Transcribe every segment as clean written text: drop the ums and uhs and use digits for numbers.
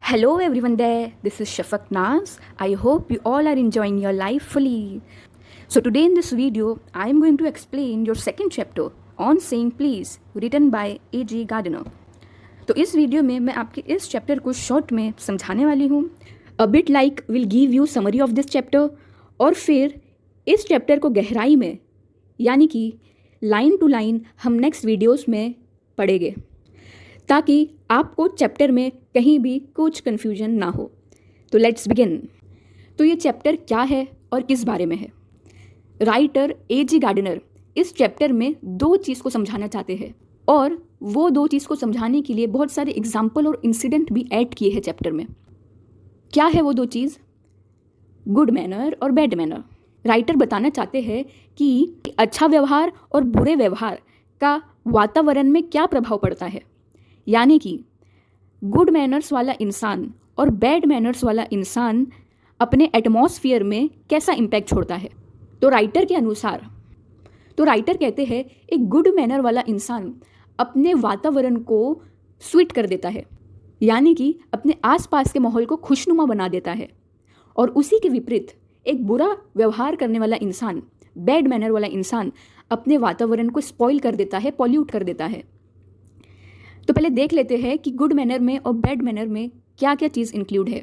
Hello everyone there, this is Shafak Naz. I hope you all are enjoying your life fully. So today in this video, I am going to explain your second chapter on saying please written by A.G. Gardner. तो इस video में मैं आपके इस chapter को short में समझाने वाली हूँ. A bit like will give you summary of this chapter और फिर इस चैप्टर को गहराई में यानी कि लाइन टू लाइन हम नेक्स्ट वीडियोस में पढ़ेंगे ताकि आपको चैप्टर में कहीं भी कुछ कन्फ्यूजन ना हो. तो लेट्स बिगिन. तो ये चैप्टर क्या है और किस बारे में है? Writer A.G. गार्डनर इस चैप्टर में दो चीज़ को समझाना चाहते हैं और वो दो चीज़ को समझाने के लिए बहुत सारे एग्जाम्पल और इंसिडेंट भी ऐड किए हैं चैप्टर में. क्या है वो दो चीज़? गुड मैनर और बैड मैनर. राइटर बताना चाहते हैं कि अच्छा व्यवहार और बुरे व्यवहार का वातावरण में क्या प्रभाव पड़ता है, यानी कि गुड मैनर्स वाला इंसान और बैड मैनर्स वाला इंसान अपने एटमॉस्फियर में कैसा इम्पैक्ट छोड़ता है. तो राइटर के अनुसार राइटर कहते हैं एक गुड मैनर वाला इंसान अपने वातावरण को स्वीट कर देता है, यानी कि अपने आसपास के माहौल को खुशनुमा बना देता है. और उसी के विपरीत एक बुरा व्यवहार करने वाला इंसान, बैड मैनर वाला इंसान अपने वातावरण को स्पॉइल कर देता है, पॉल्यूट कर देता है. तो पहले देख लेते हैं कि गुड मैनर में और बैड मैनर में क्या क्या चीज़ इंक्लूड है.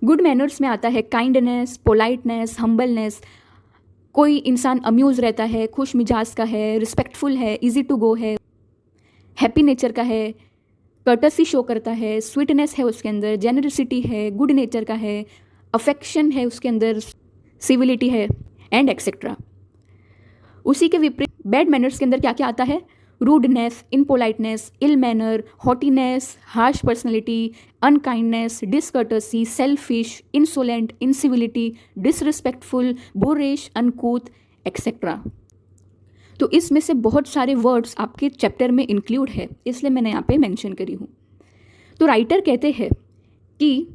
गुड मैनर्स में आता है काइंडनेस, पोलाइटनेस, हम्बलनेस. कोई इंसान अम्यूज़ रहता है, खुश मिजाज का है, रिस्पेक्टफुल है, इजी टू गो है, हैप्पी नेचर का है, कर्टसी शो करता है, स्वीटनेस है उसके अंदर, जेनरसिटी है, गुड नेचर का है, अफेक्शन है उसके अंदर, सिविलिटी है एंड एक्सेट्रा. उसी के विपरीत बैड मैनर्स के अंदर क्या क्या आता है? Rudeness, impoliteness, ill manner, haughtiness, harsh personality, unkindness, discourtesy, selfish, insolent, incivility, disrespectful, boorish, uncouth etcetera. तो इसमें से बहुत सारे वर्ड्स आपके चैप्टर में इंक्लूड है, इसलिए मैंने यहाँ पे मेंशन करी हूँ. तो राइटर कहते हैं कि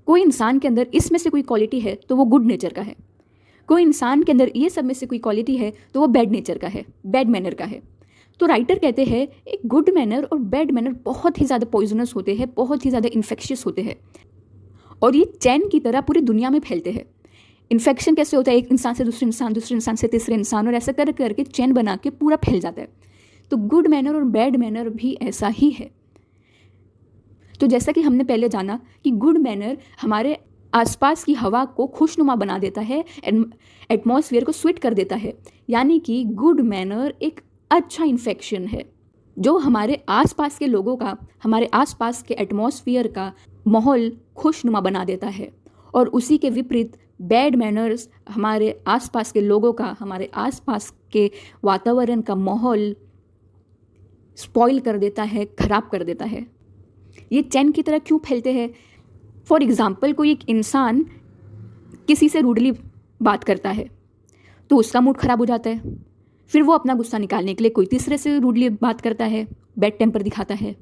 कोई इंसान के अंदर इसमें से कोई क्वालिटी है तो वो गुड नेचर का है, कोई इंसान के अंदर ये सब में से कोई क्वालिटी है तो वो बैड नेचर का है, बैड मैनर का है. तो राइटर कहते हैं एक गुड मैनर और बैड मैनर बहुत ही ज़्यादा पॉइजनस होते हैं, बहुत ही ज़्यादा इन्फेक्शियस होते हैं और ये चैन की तरह पूरी दुनिया में फैलते हैं. इन्फेक्शन कैसे होता है? एक इंसान से दूसरे इंसान से तीसरे इंसान, और ऐसा कर करके चैन बना के पूरा फैल जाता है. तो गुड मैनर और बैड मैनर भी ऐसा ही है. तो जैसा कि हमने पहले जाना कि गुड मैनर हमारे आसपास की हवा को खुशनुमा बना देता है, एटमॉस्फेयर को स्वीट कर देता है, यानी कि गुड मैनर एक अच्छा इन्फेक्शन है जो हमारे आसपास के लोगों का, हमारे आसपास के एटमॉस्फेयर का माहौल खुशनुमा बना देता है. और उसी के विपरीत बैड मैनर्स हमारे आसपास के लोगों का, हमारे आसपास के वातावरण का माहौल स्पॉइल कर देता है, खराब कर देता है. ये चैन की तरह क्यों फैलते हैं? फॉर एग्ज़ाम्पल, कोई एक इंसान किसी से रूडली बात करता है तो उसका मूड ख़राब हो जाता है. फिर वो अपना गुस्सा निकालने के लिए कोई तीसरे से रूडली बात करता है, बैड टेम्पर दिखाता है.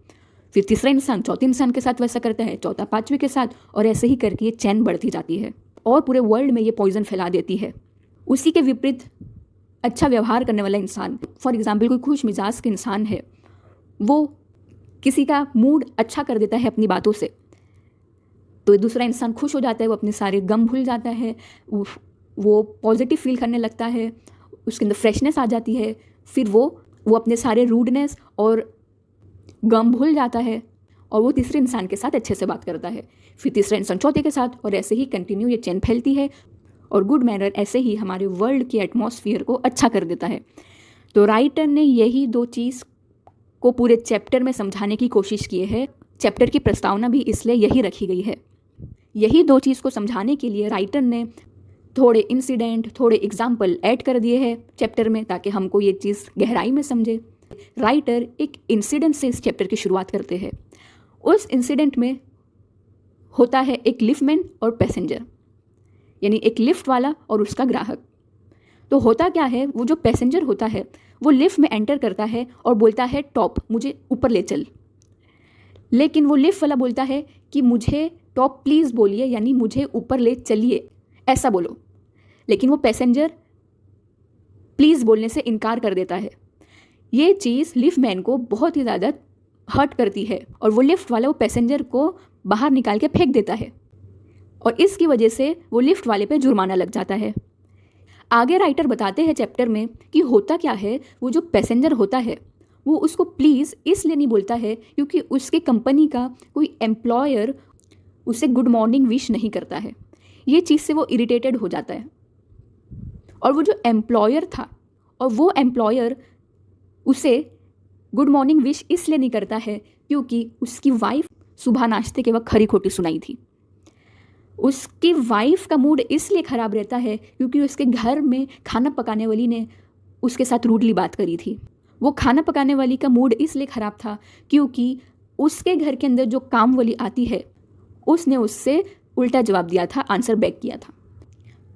फिर तीसरा इंसान चौथे इंसान के साथ वैसा करता है, चौथा पाँचवें के साथ, और ऐसे ही करके ये चैन बढ़ती जाती है और पूरे वर्ल्ड में ये पॉइजन फैला देती है. उसी के विपरीत अच्छा व्यवहार करने वाला इंसान, फॉर एग्ज़ाम्पल कोई खुश मिजाज के इंसान है, वो किसी का मूड अच्छा कर देता है अपनी बातों से, तो दूसरा इंसान खुश हो जाता है, वो अपने सारे गम भूल जाता है, वो पॉजिटिव फील करने लगता है, उसके अंदर फ्रेशनेस आ जाती है. फिर वो अपने सारे रूडनेस और गम भूल जाता है और वो तीसरे इंसान के साथ अच्छे से बात करता है, फिर तीसरा इंसान चौथे के साथ, और ऐसे ही कंटिन्यू ये चेन फैलती है. और गुड मैनर ऐसे ही हमारे वर्ल्ड के एटमॉस्फेयर को अच्छा कर देता है. तो राइटर ने यही दो चीज़ को पूरे चैप्टर में समझाने की कोशिश की है. चैप्टर की प्रस्तावना भी इसलिए यही रखी गई है. यही दो चीज़ को समझाने के लिए राइटर ने थोड़े इंसिडेंट, थोड़े एग्जाम्पल ऐड कर दिए हैं चैप्टर में ताकि हमको ये चीज़ गहराई में समझे. राइटर एक इंसिडेंट से इस चैप्टर की शुरुआत करते हैं. उस इंसिडेंट में होता है एक लिफ्टमैन और पैसेंजर, यानी एक लिफ्ट वाला और उसका ग्राहक. तो होता क्या है, वो जो पैसेंजर होता है वो लिफ्ट में एंटर करता है और बोलता है टॉप, मुझे ऊपर ले चल. लेकिन वो लिफ्ट वाला बोलता है कि मुझे टॉप प्लीज़ बोलिए, यानी मुझे ऊपर ले चलिए ऐसा बोलो. लेकिन वो पैसेंजर प्लीज़ बोलने से इनकार कर देता है. ये चीज़ लिफ्ट मैन को बहुत ही ज़्यादा हर्ट करती है और वो लिफ्ट वाला वो पैसेंजर को बाहर निकाल के फेंक देता है और इसकी वजह से वो लिफ्ट वाले पे जुर्माना लग जाता है। आगे राइटर बताते हैं चैप्टर में कि होता क्या है, वो जो पैसेंजर होता है वो उसको प्लीज़ इसलिए नहीं बोलता है क्योंकि उसके कंपनी का कोई एम्प्लॉयर उसे गुड मॉर्निंग विश नहीं करता है। ये चीज़ से वो इरिटेटेड हो जाता है और वो जो एम्प्लॉयर था और वो एम्प्लॉयर उसे गुड मॉर्निंग विश इसलिए नहीं करता है क्योंकि उसकी वाइफ सुबह नाश्ते के वक्त खरी खोटी सुनाई थी। उसकी वाइफ का मूड इसलिए ख़राब रहता है क्योंकि उसके घर में खाना पकाने वाली ने उसके साथ रूडली बात करी थी। वो खाना पकाने वाली का मूड इसलिए ख़राब था क्योंकि उसके घर के अंदर जो काम वाली आती है उसने उससे उल्टा जवाब दिया था, आंसर बैक किया था।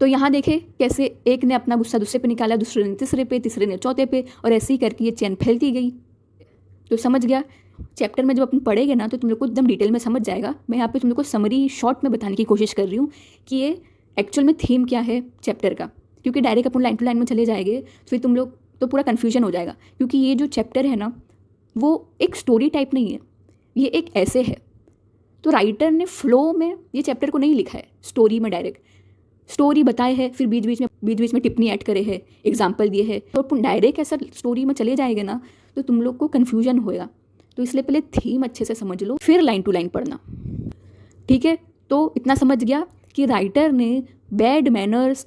तो यहाँ देखें कैसे एक ने अपना गुस्सा दूसरे पे निकाला, दूसरे ने तीसरे पे, तीसरे ने चौथे पे, और ऐसे ही करके ये चेन फैलती गई। तो समझ गया, चैप्टर में जब अपन पढ़ेंगे ना तो तुम लोग को एकदम डिटेल में समझ जाएगा। मैं यहाँ पे तुम लोग को समरी शॉर्ट में बताने की कोशिश कर रही हूँ कि ये एक्चुअल में थीम क्या है चैप्टर का, क्योंकि डायरेक्ट अपन लाइन टू लाइन में चले जाएंगे फिर तुम लोग तो पूरा कन्फ्यूजन हो जाएगा। क्योंकि ये जो चैप्टर है ना वो एक स्टोरी टाइप नहीं है, ये एक ऐसे है। तो राइटर ने फ्लो में ये चैप्टर को नहीं लिखा है स्टोरी में, डायरेक्ट स्टोरी बताए है, फिर बीच बीच में टिप्पणी ऐड करे है, एग्जाम्पल दिए है। तो तुम डायरेक्ट ऐसा स्टोरी में चले जाएंगे ना तो तुम लोग को कन्फ्यूजन होएगा। तो इसलिए पहले थीम अच्छे से समझ लो फिर लाइन टू लाइन पढ़ना, ठीक है। तो इतना समझ गया कि राइटर ने बैड मैनर्स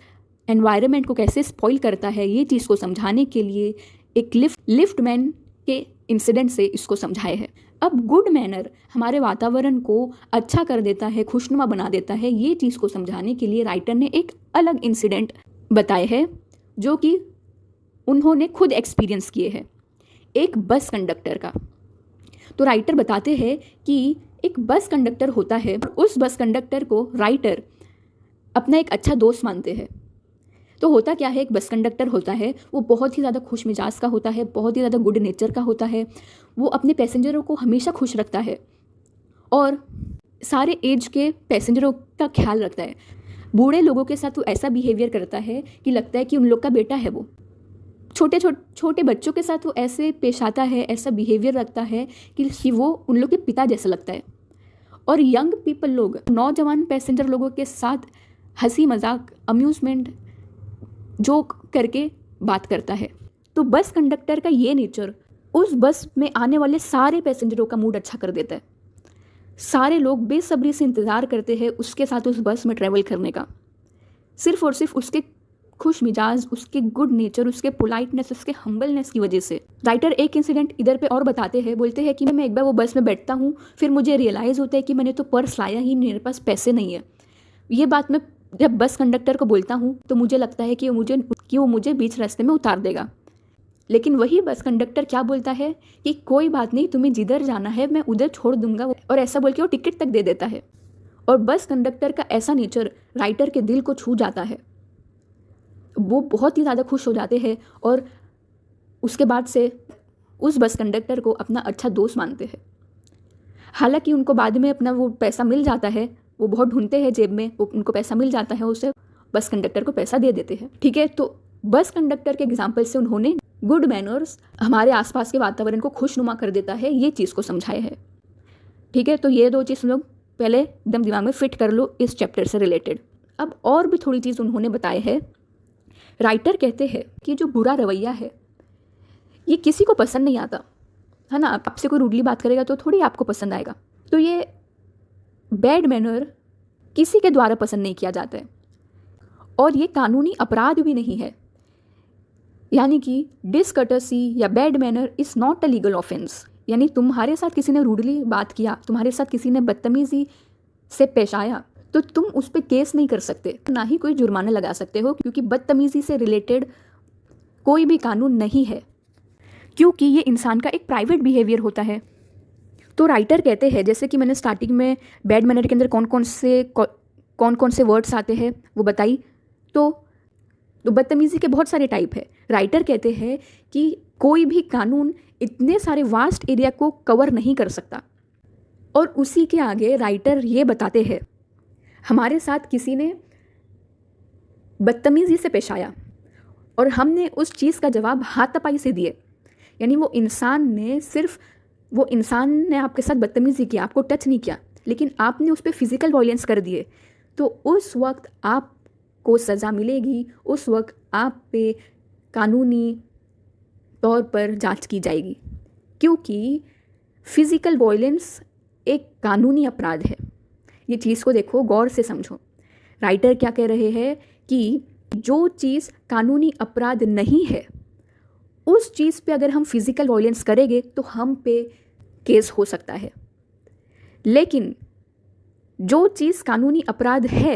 एनवायरनमेंट को कैसे स्पॉइल करता है ये चीज़ को समझाने के लिए एक लिफ्टमैन के इंसिडेंट से इसको समझाए है। अब गुड मैनर हमारे वातावरण को अच्छा कर देता है, खुशनुमा बना देता है, ये चीज़ को समझाने के लिए राइटर ने एक अलग इंसिडेंट बताए हैं जो कि उन्होंने खुद एक्सपीरियंस किए हैं, एक बस कंडक्टर का। तो राइटर बताते हैं कि एक बस कंडक्टर होता है, उस बस कंडक्टर को राइटर अपना एक अच्छा दोस्त मानते हैं। तो होता क्या है, एक बस कंडक्टर होता है, वो बहुत ही ज़्यादा खुश मिजाज का होता है, बहुत ही ज़्यादा गुड नेचर का होता है, वो अपने पैसेंजरों को हमेशा खुश रखता है और सारे एज के पैसेंजरों का ख्याल रखता है। बूढ़े लोगों के साथ वो ऐसा बिहेवियर करता है कि लगता है कि उन लोग का बेटा है वो। छोटे बच्चों के साथ वो ऐसे पेश आता है, ऐसा बिहेवियर रखता है कि वो उन लोग के पिता जैसा लगता है। और यंग पीपल लोग, नौजवान पैसेंजर लोगों के साथ हंसी मजाक, अम्यूज़मेंट, जोक करके बात करता है। तो बस कंडक्टर का ये नेचर उस बस में आने वाले सारे पैसेंजरों का मूड अच्छा कर देता है। सारे लोग बेसब्री से इंतज़ार करते हैं उसके साथ उस बस में ट्रैवल करने का, सिर्फ और सिर्फ उसके खुश मिजाज, उसके गुड नेचर, उसके पोलाइटनेस, उसके हम्बलनेस की वजह से। राइटर एक इंसिडेंट इधर पे और बताते हैं, बोलते हैं कि मैं एक बार वो बस में बैठता हूँ, फिर मुझे रियलाइज़ होता है कि मैंने तो पर्स लाया ही, मेरे पास पैसे नहीं है। ये बात मैं जब बस कंडक्टर को बोलता हूँ तो मुझे लगता है कि वो मुझे बीच रास्ते में उतार देगा। लेकिन वही बस कंडक्टर क्या बोलता है कि कोई बात नहीं, तुम्हें जिधर जाना है मैं उधर छोड़ दूंगा, और ऐसा बोल के वो टिकट तक दे देता है। और बस कंडक्टर का ऐसा नेचर राइटर के दिल को छू जाता है। वो बहुत ही ज़्यादा खुश हो जाते हैं और उसके बाद से उस बस कंडक्टर को अपना अच्छा दोस्त मानते हैं। हालांकि उनको बाद में अपना वो पैसा मिल जाता है, वो बहुत ढूंढते हैं जेब में, वो उनको पैसा मिल जाता है, उसे बस कंडक्टर को पैसा दे देते हैं, ठीक है। तो बस कंडक्टर के एग्जाम्पल से उन्होंने गुड मैनर्स हमारे आसपास के वातावरण को खुशनुमा कर देता है ये चीज़ को समझाया है, ठीक है। तो ये दो चीज़ लोग पहले एकदम दिमाग में फिट कर लो इस चैप्टर से रिलेटेड। अब और भी थोड़ी चीज़ उन्होंने बताए हैं। राइटर कहते हैं कि जो बुरा रवैया है ये किसी को पसंद नहीं आता है ना। आपसे कोई रूडली बात करेगा तो थोड़ी आपको पसंद आएगा। तो ये बैड मैनर किसी के द्वारा पसंद नहीं किया जाता है और ये कानूनी अपराध भी नहीं है। यानी कि डिसकर्टसी या bad manner is not a legal offence. यानी तुम्हारे साथ किसी ने रूडली बात किया, तुम्हारे साथ किसी ने बदतमीज़ी से पेश आया, तो तुम उस पर केस नहीं कर सकते, ना ही कोई जुर्माना लगा सकते हो, क्योंकि बदतमीज़ी से रिलेटेड कोई भी कानून नहीं है, क्योंकि ये इंसान का एक प्राइवेट बिहेवियर होता है। तो राइटर कहते हैं, जैसे कि मैंने स्टार्टिंग में बैड मैनर के अंदर कौन कौन से वर्ड्स आते हैं वो बताई, तो बदतमीज़ी के बहुत सारे टाइप है। राइटर कहते हैं कि कोई भी कानून इतने सारे वास्ट एरिया को कवर नहीं कर सकता। और उसी के आगे राइटर ये बताते हैं, हमारे साथ किसी ने बदतमीज़ी से पेश आया और हमने उस चीज़ का जवाब हाथापाई से दिए। यानी वो इंसान ने आपके साथ बदतमीज़ी किया, आपको टच नहीं किया, लेकिन आपने उस पर फिजिकल वायलेंस कर दिए तो उस वक्त आपको सज़ा मिलेगी, उस वक्त आप पे कानूनी तौर पर जांच की जाएगी, क्योंकि फिजिकल वायलेंस एक कानूनी अपराध है। ये चीज़ को देखो, गौर से समझो। राइटर क्या कह रहे हैं कि जो चीज़ कानूनी अपराध नहीं है उस चीज़ पे अगर हम फिजिकल वायलेंस करेंगे तो हम पे केस हो सकता है, लेकिन जो चीज़ कानूनी अपराध है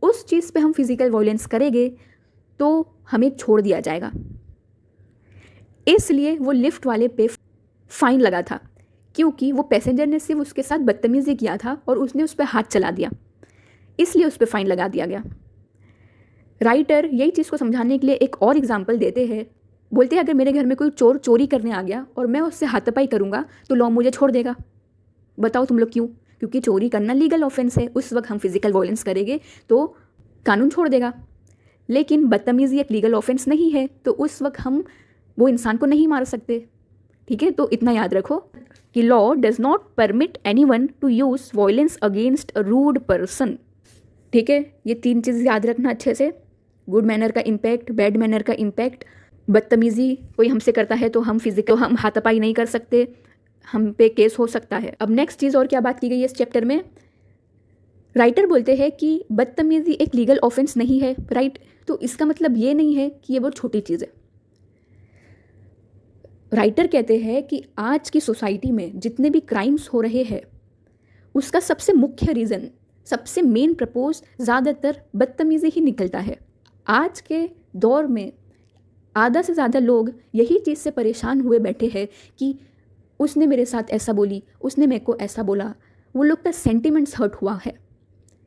उस चीज़ पे हम फिजिकल वायलेंस करेंगे तो हमें छोड़ दिया जाएगा। इसलिए वो लिफ्ट वाले पे फाइन लगा था, क्योंकि वो पैसेंजर ने सिर्फ उसके साथ बदतमीजी किया था और उसने उस पर हाथ चला दिया, इसलिए उस पर फाइन लगा दिया गया। राइटर यही चीज़ को समझाने के लिए एक और एग्जाम्पल देते हैं। बोलते हैं अगर मेरे घर में कोई चोर चोरी करने आ गया और मैं उससे हाथापाई करूँगा तो लॉ मुझे छोड़ देगा। बताओ तुम लोग क्यों? क्योंकि चोरी करना लीगल ऑफेंस है, उस वक्त हम फिजिकल वायलेंस करेंगे तो कानून छोड़ देगा। लेकिन बदतमीज़ी एक लीगल ऑफेंस नहीं है, तो उस वक्त हम वो इंसान को नहीं मार सकते। ठीक है, तो इतना याद रखो कि law does not permit anyone to use violence against a rude person. ठीक है, ये 3 चीज़ याद रखना अच्छे से। गुड मैनर का इम्पैक्ट, बैड मैनर का इम्पैक्ट, बदतमीज़ी कोई हमसे करता है तो हम हाथापाई नहीं कर सकते, हम पे केस हो सकता है। अब नेक्स्ट चीज़ और क्या बात की गई है इस चैप्टर में? राइटर बोलते हैं कि बदतमीज़ी एक लीगल ऑफेंस नहीं है, राइट? तो इसका मतलब ये नहीं है कि ये बहुत छोटी चीज़ है। राइटर कहते हैं कि आज की सोसाइटी में जितने भी क्राइम्स हो रहे हैं उसका सबसे मुख्य रीज़न, सबसे मेन प्रपोज ज़्यादातर बदतमीज़ी ही निकलता है। आज के दौर में आधा से ज़्यादा लोग यही चीज़ से परेशान हुए बैठे हैं कि उसने मेरे साथ ऐसा बोली, उसने मेरे को ऐसा बोला। वो लोग का सेंटिमेंट्स हर्ट हुआ है।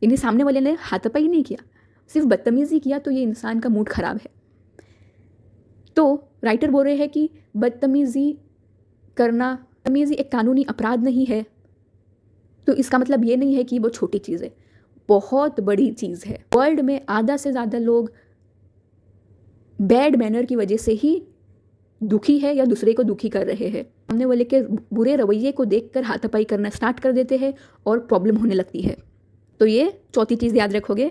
इन्हें सामने वाले ने हाथापाई नहीं किया, सिर्फ बदतमीज़ी किया, तो ये इंसान का मूड ख़राब है। तो राइटर बोल रहे हैं कि बदतमीज़ी एक कानूनी अपराध नहीं है, तो इसका मतलब ये नहीं है कि वो छोटी चीज़ है, बहुत बड़ी चीज़ है। वर्ल्ड में आधा से ज़्यादा लोग बैड मैनर की वजह से ही दुखी है या दूसरे को दुखी कर रहे हैं। सामने वाले के बुरे रवैये को देखकर हाथापाई करना स्टार्ट कर देते हैं और प्रॉब्लम होने लगती है। तो ये चौथी चीज़ याद रखोगे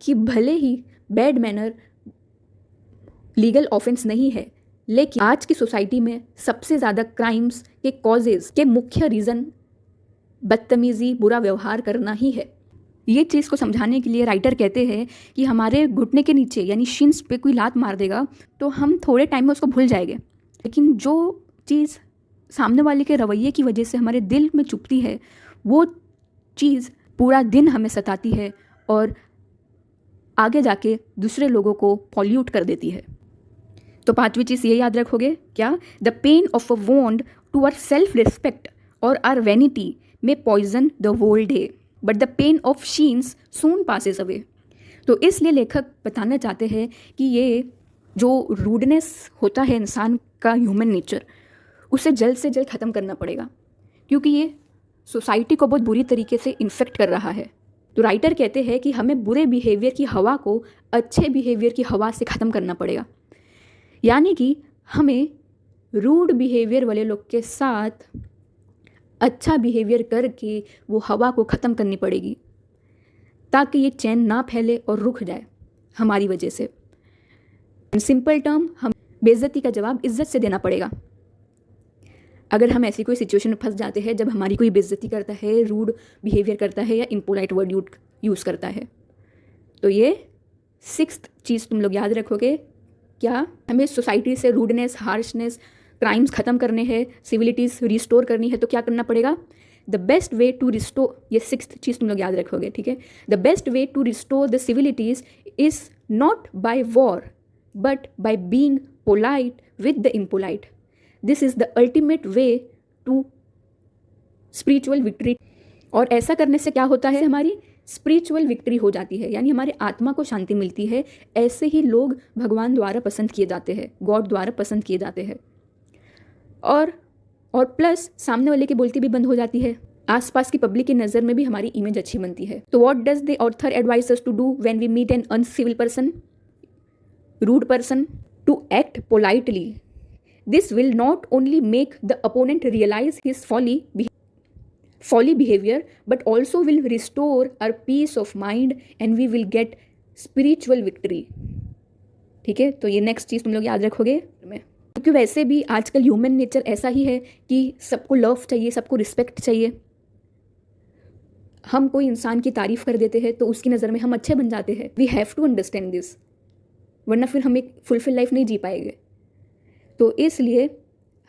कि भले ही बैड मैनर लीगल ऑफेंस नहीं है, लेकिन आज की सोसाइटी में सबसे ज़्यादा क्राइम्स के कॉजेज़ के मुख्य रीज़न बदतमीज़ी, बुरा व्यवहार करना ही है। ये चीज़ को समझाने के लिए राइटर कहते हैं कि हमारे घुटने के नीचे यानी शिन्स पे कोई लात मार देगा तो हम थोड़े टाइम में उसको भूल जाएंगे, लेकिन जो चीज़ सामने वाले के रवैये की वजह से हमारे दिल में चुभती है वो चीज़ पूरा दिन हमें सताती है और आगे जाके दूसरे लोगों को पॉल्यूट कर देती है। तो 5वीं चीज़ ये याद रखोगे क्या? The pain of a wound to our self respect और our vanity may poison the whole day, but the pain of sheens soon passes away. तो इसलिए लेखक बताना चाहते हैं कि ये जो रूडनेस होता है इंसान का, ह्यूमन नेचर, उसे जल्द से जल्द ख़त्म करना पड़ेगा, क्योंकि ये सोसाइटी को बहुत बुरी तरीके से इन्फेक्ट कर रहा है। तो राइटर कहते हैं कि हमें बुरे बिहेवियर की हवा को अच्छे बिहेवियर की हवा से ख़त्म करना पड़ेगा, यानी कि हमें रूड बिहेवियर वाले लोग के साथ अच्छा बिहेवियर करके वो हवा को ख़त्म करनी पड़ेगी, ताकि ये चैन ना फैले और रुक जाए हमारी वजह से। इन सिंपल टर्म, हम बेइज्जती का जवाब इज्जत से देना पड़ेगा। अगर हम ऐसी कोई सिचुएशन में फंस जाते हैं जब हमारी कोई बेइज्जती करता है, रूड बिहेवियर करता है या इम्पोलाइट वर्ड यूज़ करता है, तो ये 6th चीज़ तुम लोग याद रखोगे क्या? हमें सोसाइटी से रूडनेस, हार्शनेस, क्राइम्स ख़त्म करने हैं, सिविलिटीज़ रिस्टोर करनी है, तो क्या करना पड़ेगा? The best way to restore, ये 6th चीज़ तुम लोग याद रखोगे, ठीक है? The best way to restore the civilities is not by war but by being polite with the impolite. This is the ultimate way to spiritual victory. और ऐसा करने से क्या होता है? हमारी स्पिरिचुअल विक्ट्री हो जाती है, यानी हमारे आत्मा को शांति मिलती है। ऐसे ही लोग भगवान द्वारा पसंद किए जाते हैं, गॉड द्वारा पसंद किए जाते हैं। और प्लस सामने वाले की बोलती भी बंद हो जाती है, आसपास की पब्लिक की नज़र में भी हमारी इमेज अच्छी बनती है। तो what does the author advise us to do when we meet an uncivil person, rude person? To act politely. This will not only make the opponent realise his folly, folly behavior, but also will restore our peace of mind and we will get spiritual victory. ठीक है, तो ये next चीज़ तुम लोग याद रखोगे। क्योंकि वैसे भी आजकल ह्यूमन नेचर ऐसा ही है कि सबको लव चाहिए, सबको रिस्पेक्ट चाहिए। हम कोई इंसान की तारीफ़ कर देते हैं तो उसकी नज़र में हम अच्छे बन जाते हैं। We have to understand this, वरना फिर हम एक फुलफिल लाइफ नहीं जी पाएंगे। तो इसलिए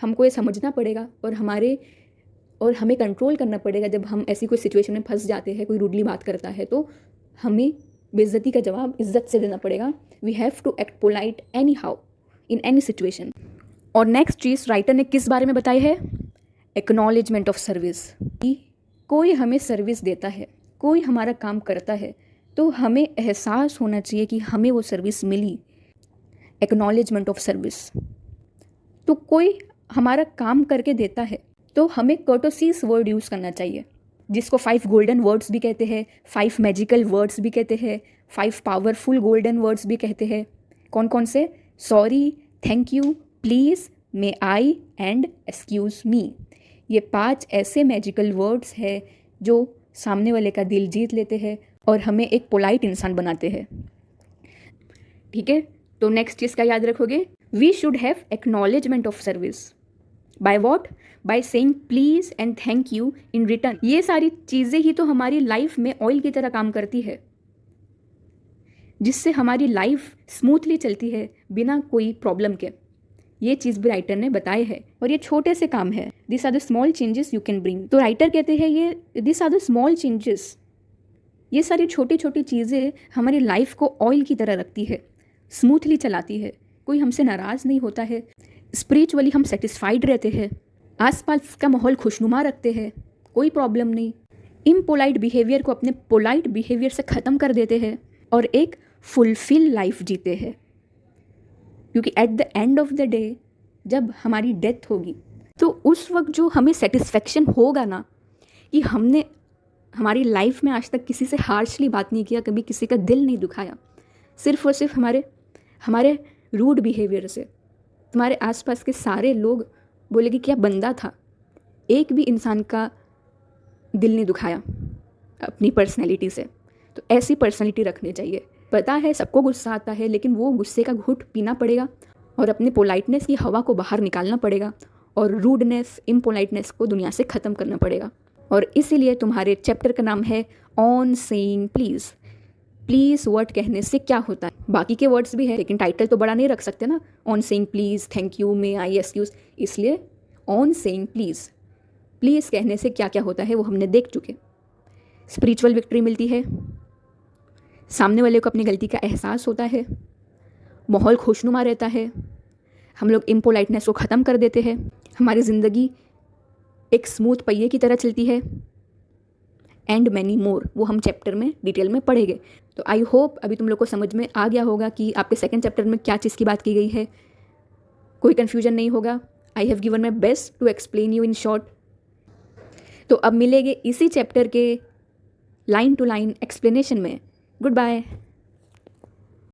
हमको ये समझना पड़ेगा और हमें कंट्रोल करना पड़ेगा। जब हम ऐसी कोई सिचुएशन में फंस जाते हैं, कोई रूडली बात करता है, तो हमें बेइज्जती का जवाब इज्जत से देना पड़ेगा। We have to act polite anyhow in any situation. और नेक्स्ट चीज़ राइटर ने किस बारे में बताई है? Acknowledgement of service. कोई हमें सर्विस देता है, कोई हमारा काम करता है, तो हमें एहसास होना चाहिए कि हमें वो सर्विस मिली। Acknowledgement of service. तो कोई हमारा काम करके देता है तो हमें कर्टोसीस वर्ड यूज़ करना चाहिए, जिसको 5 गोल्डन वर्ड्स भी कहते हैं, 5 मैजिकल वर्ड्स भी कहते हैं, 5 पावरफुल गोल्डन वर्ड्स भी कहते हैं। कौन कौन से? Sorry, thank you, please, may I and excuse me. ये 5 ऐसे मैजिकल वर्ड्स हैं जो सामने वाले का दिल जीत लेते हैं और हमें एक पोलाइट इंसान बनाते हैं। ठीक है, तो नेक्स्ट चीज़ का याद रखोगे? We should have acknowledgement of service. By what? By saying please and thank you in return. ये सारी चीज़ें ही तो हमारी लाइफ में ऑयल की तरह काम करती है, जिससे हमारी लाइफ स्मूथली चलती है बिना कोई प्रॉब्लम के। ये चीज़ भी राइटर ने बताए है और ये छोटे से काम है। This are the small changes you can bring. तो राइटर कहते हैं ये this are the small changes. ये सारी छोटी छोटी चीज़ें हमारी लाइफ को ऑयल की तरह रखती है, स्मूथली चलाती है। कोई हमसे नाराज़ नहीं होता है, स्पिरिचुअली हम सेटिस्फाइड रहते हैं, आसपास का माहौल खुशनुमा रखते हैं, कोई प्रॉब्लम नहीं। इम्पोलाइट बिहेवियर को अपने पोलाइट बिहेवियर से ख़त्म कर देते हैं और एक फुलफिल लाइफ जीते हैं। क्योंकि at the end of the day जब हमारी डेथ होगी तो उस वक्त जो हमें सेटिस्फेक्शन होगा ना, कि हमने हमारी लाइफ में आज तक किसी से हार्शली बात नहीं किया, कभी किसी का दिल नहीं दुखाया, सिर्फ और सिर्फ हमारे रूड बिहेवियर से तुम्हारे आसपास के सारे लोग बोलेंगे क्या बंदा था, एक भी इंसान का दिल नहीं दुखाया अपनी पर्सनैलिटी से। तो ऐसी पर्सनैलिटी रखनी चाहिए। पता है सबको गुस्सा आता है, लेकिन वो गुस्से का घूंट पीना पड़ेगा और अपने पोलाइटनेस की हवा को बाहर निकालना पड़ेगा और रूडनेस, इम्पोलाइटनेस को दुनिया से ख़त्म करना पड़ेगा। और इसीलिए तुम्हारे चैप्टर का नाम है on saying please. Please word कहने से क्या होता है? बाकी के वर्ड्स भी है, लेकिन टाइटल तो बड़ा नहीं रख सकते ना। On saying please, thank you, may I, excuse. इसलिए ऑन सेइंग प्लीज़, प्लीज़ कहने से क्या क्या होता है वो हमने देख चुके। स्पिरिचुअल विक्ट्री मिलती है, सामने वाले को अपनी गलती का एहसास होता है, माहौल खुशनुमा रहता है, हम लोग इम्पोलाइटनेस को ख़त्म कर देते हैं, हमारी ज़िंदगी एक स्मूथ पहिए की तरह चलती है, एंड मैनी मोर। वो हम चैप्टर में डिटेल में पढ़ेंगे। तो आई होप अभी तुम लोग को समझ में आ गया होगा कि आपके सेकंड चैप्टर में क्या चीज़ की बात की गई है, कोई कन्फ्यूजन नहीं होगा। I have given my best to explain you in short. तो अब मिलेंगे इसी चैप्टर के लाइन टू लाइन एक्सप्लेनेशन में। Good bye.